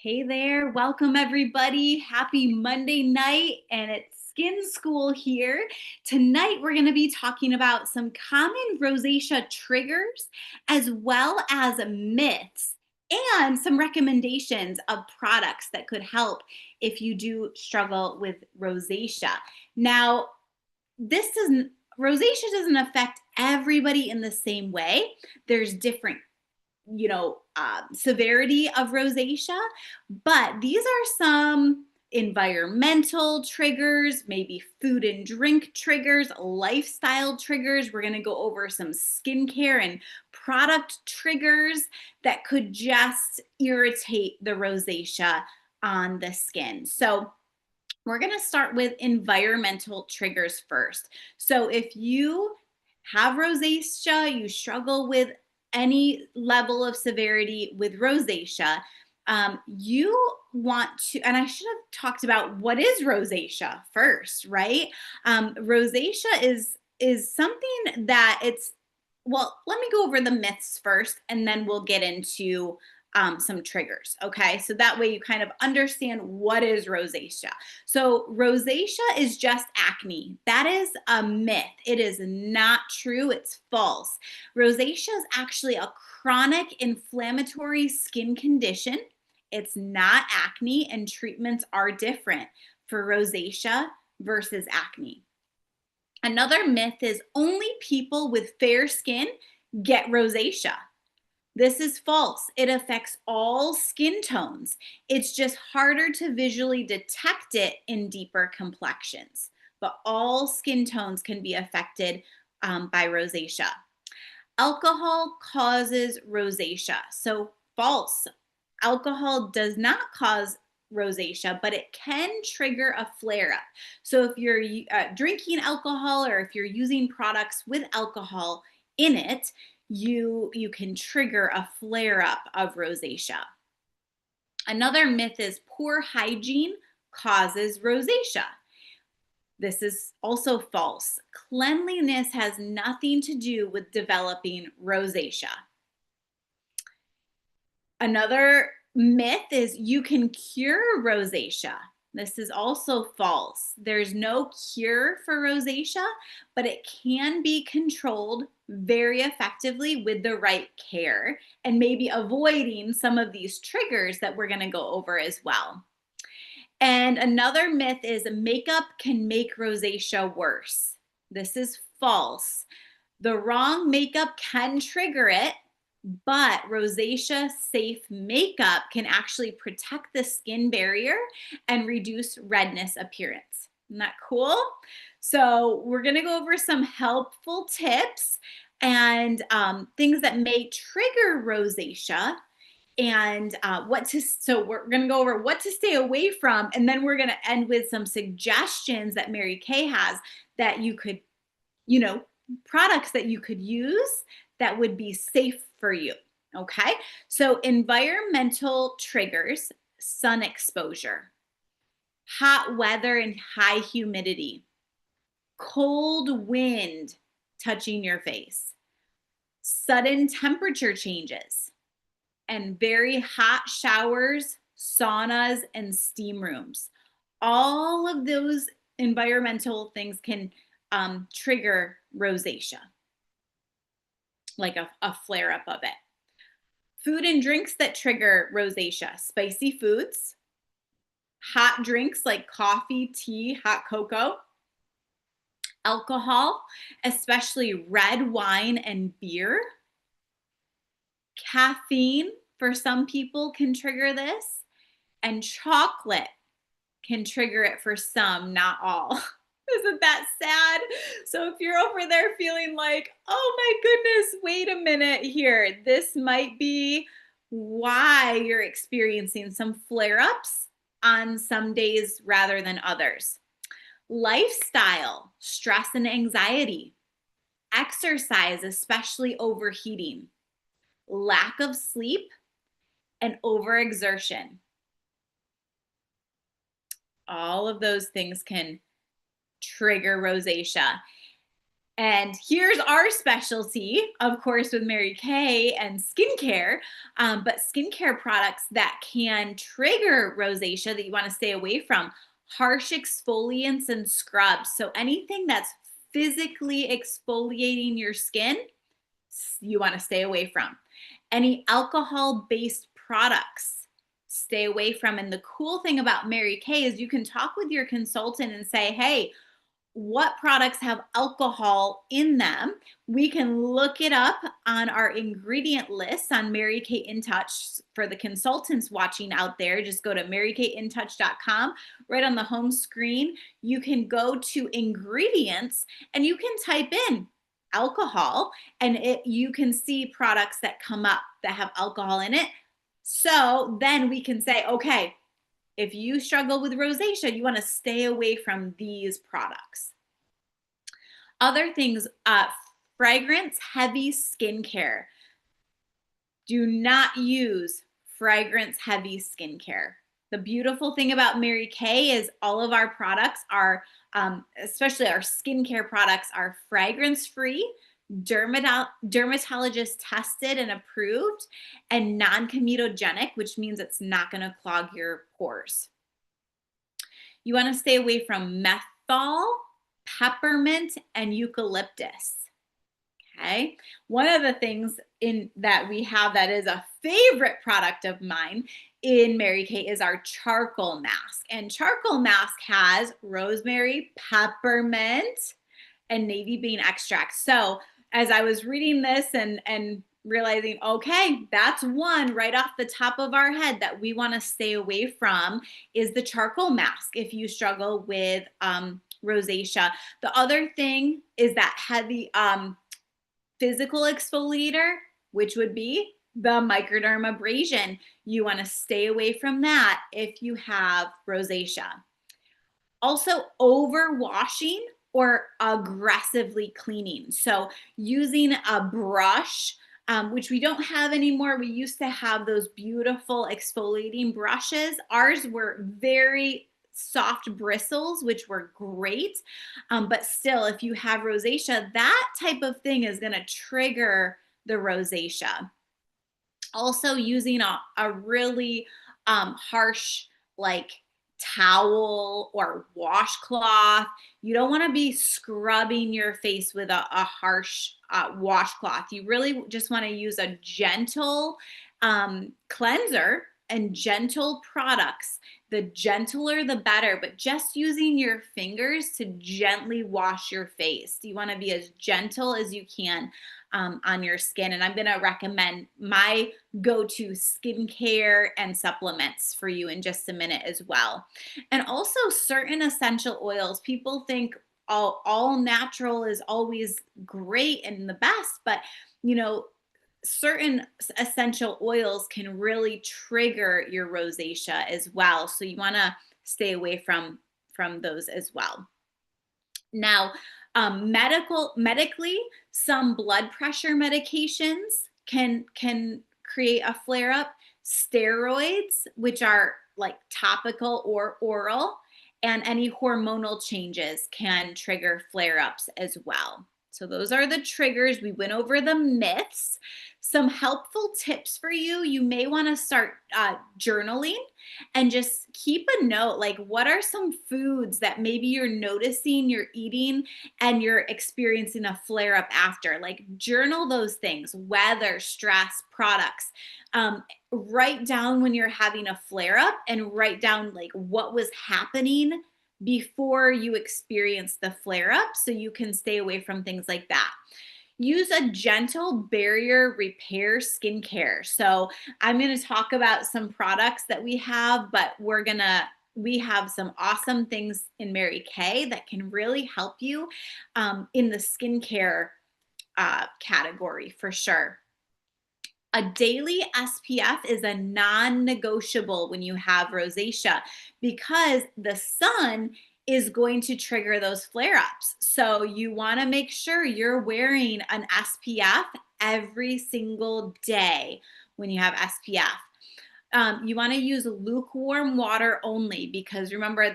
Hey there, welcome everybody. Happy Monday night, and it's Skin School here. Tonight, we're going to be talking about some common rosacea triggers, as well as myths, and some recommendations of products that could help if you do struggle with rosacea. Now, rosacea doesn't affect everybody in the same way. There's different severity of rosacea, but these are some environmental triggers, maybe food and drink triggers, lifestyle triggers. We're going to go over some skincare and product triggers that could just irritate the rosacea on the skin. So we're going to start with environmental triggers first. So if you have rosacea, you struggle with any level of severity with rosacea, you want to, and I should have talked about what is rosacea first, right? Rosacea is something that let me go over the myths first, and then we'll get into some triggers. Okay. So that way you kind of understand what is rosacea. So, rosacea is just acne. That is a myth. It is not true. It's false. Rosacea is actually a chronic inflammatory skin condition. It's not acne, and treatments are different for rosacea versus acne. Another myth is only people with fair skin get rosacea. This is false. It affects all skin tones. It's just harder to visually detect it in deeper complexions, but all skin tones can be affected by rosacea. Alcohol causes rosacea. So, false. Alcohol does not cause rosacea, but it can trigger a flare up. So, if you're drinking alcohol or if you're using products with alcohol in it, you can trigger a flare up of rosacea. Another myth is poor hygiene causes rosacea. This is also false. Cleanliness has nothing to do with developing rosacea. Another myth is you can cure rosacea. This is also false. There's no cure for rosacea, but it can be controlled very effectively with the right care and maybe avoiding some of these triggers that we're going to go over as well. And another myth is makeup can make rosacea worse. This is false. The wrong makeup can trigger it, but rosacea safe makeup can actually protect the skin barrier and reduce redness appearance. Isn't that cool? So we're going to go over some helpful tips and things that may trigger rosacea, and so we're going to go over what to stay away from, and then we're going to end with some suggestions that Mary Kay has that you could, products that you could use that would be safe for you. Okay. So, environmental triggers: sun exposure, hot weather and high humidity, cold wind touching your face, sudden temperature changes, and very hot showers, saunas, and steam rooms. All of those environmental things can trigger rosacea, like a flare up of it. Food and drinks that trigger rosacea: spicy foods, hot drinks like coffee, tea, hot cocoa, alcohol, especially red wine and beer. Caffeine for some people can trigger this, and chocolate can trigger it for some, not all. Isn't that sad? So if you're over there feeling like, oh my goodness, wait a minute here, this might be why you're experiencing some flare ups on some days rather than others. Lifestyle, stress and anxiety, exercise, especially overheating, lack of sleep, and overexertion. All of those things can trigger rosacea. And here's our specialty, of course, with Mary Kay and skincare, but skincare products that can trigger rosacea that you want to stay away from. Harsh exfoliants and scrubs. So anything that's physically exfoliating your skin, you want to stay away from. Any alcohol based products, stay away from. And the cool thing about Mary Kay is you can talk with your consultant and say, hey, what products have alcohol in them. We can look it up on our ingredient list on Mary Kay In Touch. For the consultants watching out there, just go to marykayintouch.com. Right on the home screen, you can go to ingredients and you can type in alcohol, and you can see products that come up that have alcohol in it. So then we can say, okay, if you struggle with rosacea, you want to stay away from these products. Other things, fragrance heavy skincare. Do not use fragrance heavy skincare. The beautiful thing about Mary Kay is all of our products are, especially our skincare products, are fragrance free, dermatologist tested and approved, and non-comedogenic, which means it's not going to clog your pores. You want to stay away from menthol, peppermint, and eucalyptus. Okay. One of the things in that we have that is a favorite product of mine in Mary Kay is our charcoal mask. And charcoal mask has rosemary, peppermint, and navy bean extract. So as I was reading this and realizing, okay, that's one right off the top of our head that we want to stay away from is the charcoal mask if you struggle with rosacea. The other thing is that heavy physical exfoliator, which would be the microdermabrasion. You want to stay away from that if you have rosacea. Also, overwashing or aggressively cleaning. So using a brush, which we don't have anymore. We used to have those beautiful exfoliating brushes. Ours were very soft bristles, which were great. But still, if you have rosacea, that type of thing is going to trigger the rosacea. Also using a really harsh, like, towel or washcloth. You don't want to be scrubbing your face with a harsh washcloth. You really just want to use a gentle cleanser and gentle products. The gentler, the better, but just using your fingers to gently wash your face. You want to be as gentle as you can on your skin. And I'm going to recommend my go-to skincare and supplements for you in just a minute as well. And also certain essential oils. People think all natural is always great and the best, but you know, certain essential oils can really trigger your rosacea as well. So you want to stay away from those as well. Now, medically, some blood pressure medications can create a flare up. Steroids, which are like topical or oral, and any hormonal changes can trigger flare ups as well. So those are the triggers. We went over the myths. Some helpful tips for you. You may want to start journaling and just keep a note, like, what are some foods that maybe you're noticing you're eating and you're experiencing a flare up after. Like, journal those things: weather, stress, products. Write down when you're having a flare up and write down like what was happening before you experience the flare up so you can stay away from things like that. Use a gentle barrier repair skincare. So I'm going to talk about some products that we have, but we have some awesome things in Mary Kay that can really help you in the skincare category for sure. A daily SPF is a non-negotiable when you have rosacea because the sun is going to trigger those flare-ups. So you want to make sure you're wearing an SPF every single day when you have SPF. You want to use lukewarm water only because remember,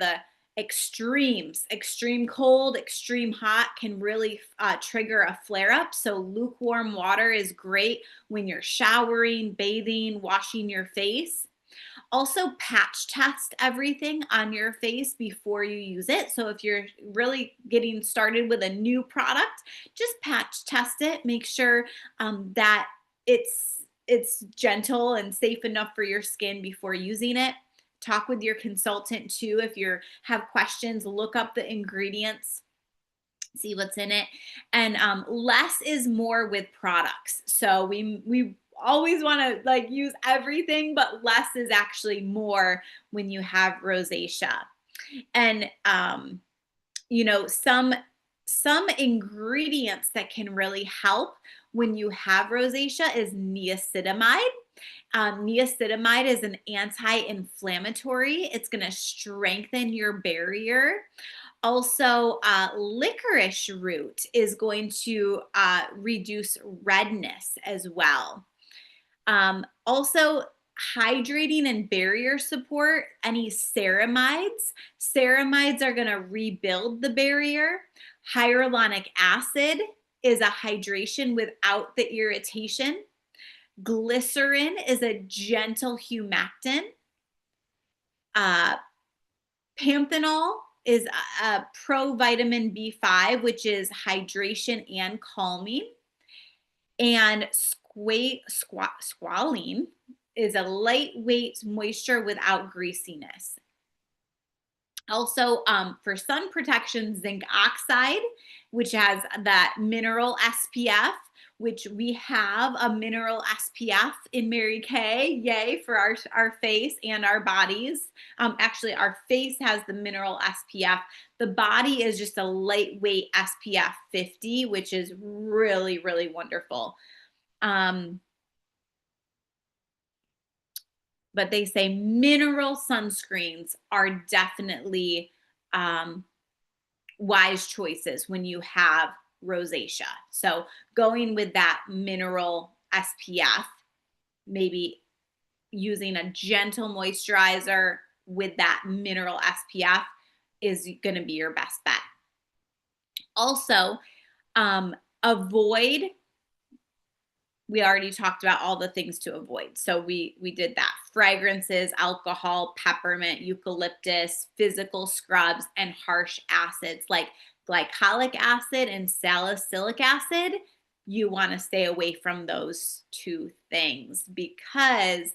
Extremes, extreme cold, extreme hot can really trigger a flare up. So, lukewarm water is great when you're showering, bathing, washing your face. Also, patch test everything on your face before you use it. So, if you're really getting started with a new product, just patch test it. Make sure that it's gentle and safe enough for your skin before using it. Talk with your consultant too if you have questions. Look up the ingredients, see what's in it, and less is more with products. So we always want to like use everything, but less is actually more when you have rosacea. And you know, some ingredients that can really help when you have rosacea is niacinamide. Niacinamide is an anti-inflammatory. It's going to strengthen your barrier. Also, licorice root is going to reduce redness as well. Also, hydrating and barrier support, any ceramides. Ceramides are going to rebuild the barrier. Hyaluronic acid is a hydration without the irritation. Glycerin is a gentle humectant. Uh, Panthenol is a provitamin B5, which is hydration and calming. And squalene is a lightweight moisture without greasiness. Also, for sun protection, zinc oxide, which has that mineral SPF, which we have a mineral SPF in Mary Kay. Yay for our face and our bodies. Actually, our face has the mineral SPF. The body is just a lightweight SPF 50, which is really, really wonderful. But they say mineral sunscreens are definitely wise choices when you have rosacea. So going with that mineral SPF, maybe using a gentle moisturizer with that mineral SPF is going to be your best bet. Also, avoid, we already talked about all the things to avoid. So we did that. Fragrances, alcohol, peppermint, eucalyptus, physical scrubs, and harsh acids like glycolic acid and salicylic acid. You want to stay away from those two things because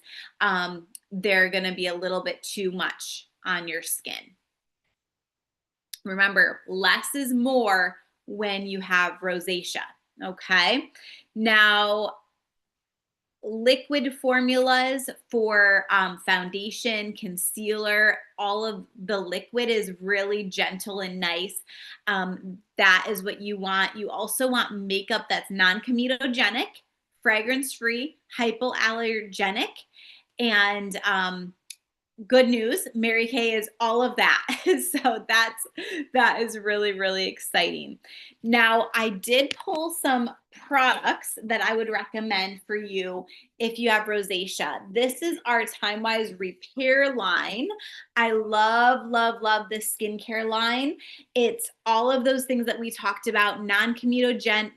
they're going to be a little bit too much on your skin. Remember, less is more when you have rosacea. Okay. Now, liquid formulas for foundation, concealer, all of the liquid is really gentle and nice. That is what you want. You also want makeup that's non-comedogenic, fragrance-free, hypoallergenic, and good news, Mary Kay is all of that. So that is really, really exciting. Now, I did pull some products that I would recommend for you if you have rosacea. This is our Time Wise Repair line. I love, love, love this skincare line. It's all of those things that we talked about, non-comedogenic,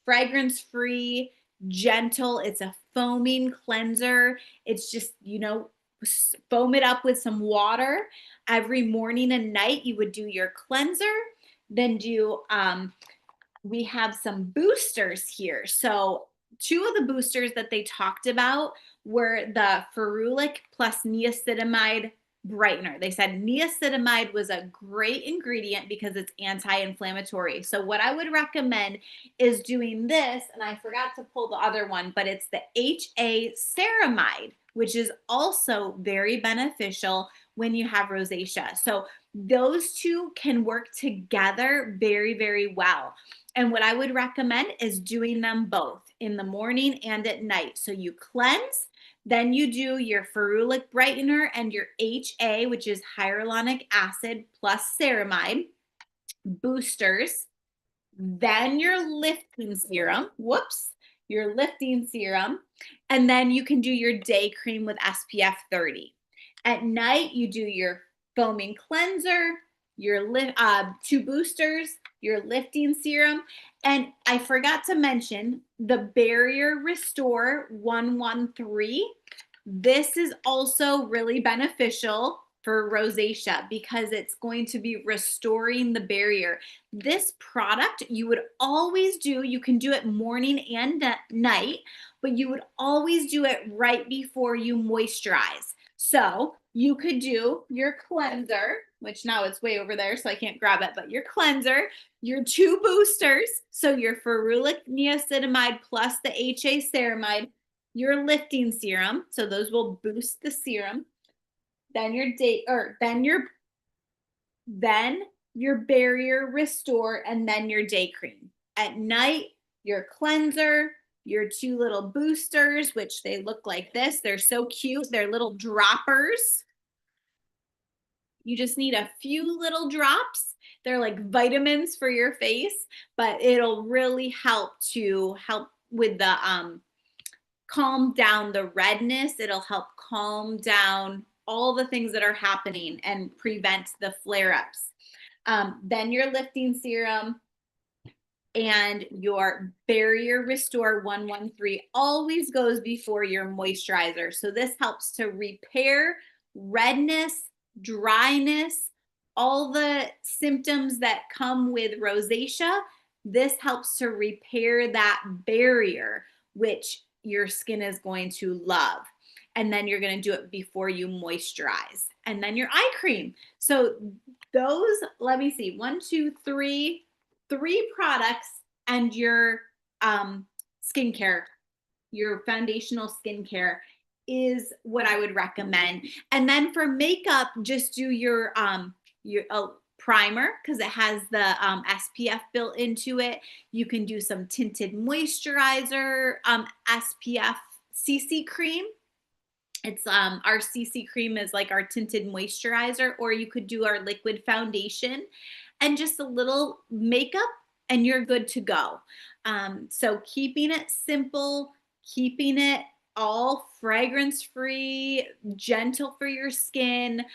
fragrance-free, gentle. It's a foaming cleanser. It's just, you know, foam it up with some water. Every morning and night, you would do your cleanser, then do, we have some boosters here. So two of the boosters that they talked about were the ferulic plus niacinamide brightener. They said niacinamide was a great ingredient because it's anti-inflammatory. So what I would recommend is doing this, and I forgot to pull the other one, but it's the HA ceramide, which is also very beneficial when you have rosacea. So those two can work together very, very well. And what I would recommend is doing them both in the morning and at night. So you cleanse, then you do your ferulic brightener and your HA, which is hyaluronic acid plus ceramide, boosters, then your lifting serum. Your lifting serum. And then you can do your day cream with SPF 30. At night, you do your foaming cleanser, your 2 boosters, your lifting serum. And I forgot to mention the Barrier Restore 113. This is also really beneficial for rosacea because it's going to be restoring the barrier. This product you would always do, you can do it morning and night, but you would always do it right before you moisturize. So you could do your cleanser, which now it's way over there, so I can't grab it, but your cleanser, your 2 boosters, so your ferulic niacinamide plus the HA ceramide, your lifting serum, so those will boost the serum. Then your then your barrier restore, and then your day cream. At night, your cleanser, your 2 little boosters, which they look like this. They're so cute. They're little droppers. You just need a few little drops. They're like vitamins for your face, but it'll really help with the calm down the redness. It'll help calm down all the things that are happening and prevent the flare-ups. Then your lifting serum and your Barrier Restore 113 always goes before your moisturizer. So this helps to repair redness, dryness, all the symptoms that come with rosacea. This helps to repair that barrier, which your skin is going to love. And then you're going to do it before you moisturize. And then your eye cream. So those, let me see, 1, 2, 3, 3 products, and your skincare, your foundational skincare is what I would recommend. And then for makeup, just do your primer because it has the SPF built into it. You can do some tinted moisturizer, SPF CC cream. It's our CC cream is like our tinted moisturizer, or you could do our liquid foundation and just a little makeup and you're good to go. So keeping it simple, keeping it all fragrance free, gentle for your skin.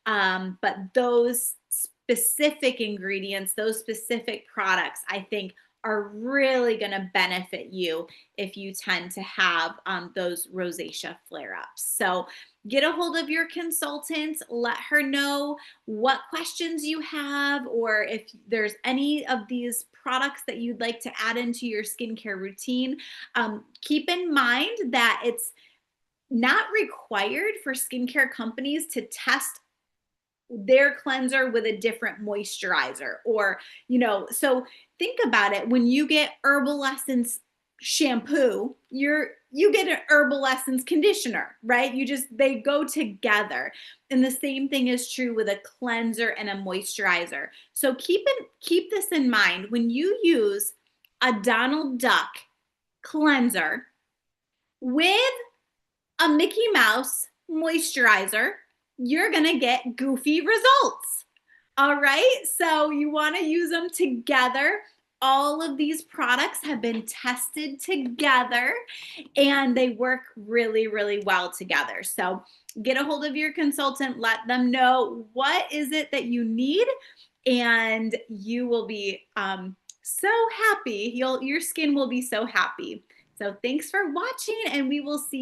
But those specific ingredients, those specific products, I think are really going to benefit you if you tend to have those rosacea flare-ups. So get a hold of your consultant, let her know what questions you have, or if there's any of these products that you'd like to add into your skincare routine. Keep in mind that it's not required for skincare companies to test their cleanser with a different moisturizer, or so think about it. When you get Herbal Essence shampoo, you get an Herbal Essence conditioner, right? They go together. And the same thing is true with a cleanser and a moisturizer. So keep this in mind. When you use a Donald Duck cleanser with a Mickey Mouse moisturizer, you're going to get goofy results. All right. So you want to use them together. All of these products have been tested together and they work really, really well together. So get a hold of your consultant, let them know what is it that you need, and you will be so happy. Your skin will be so happy. So thanks for watching, and we will see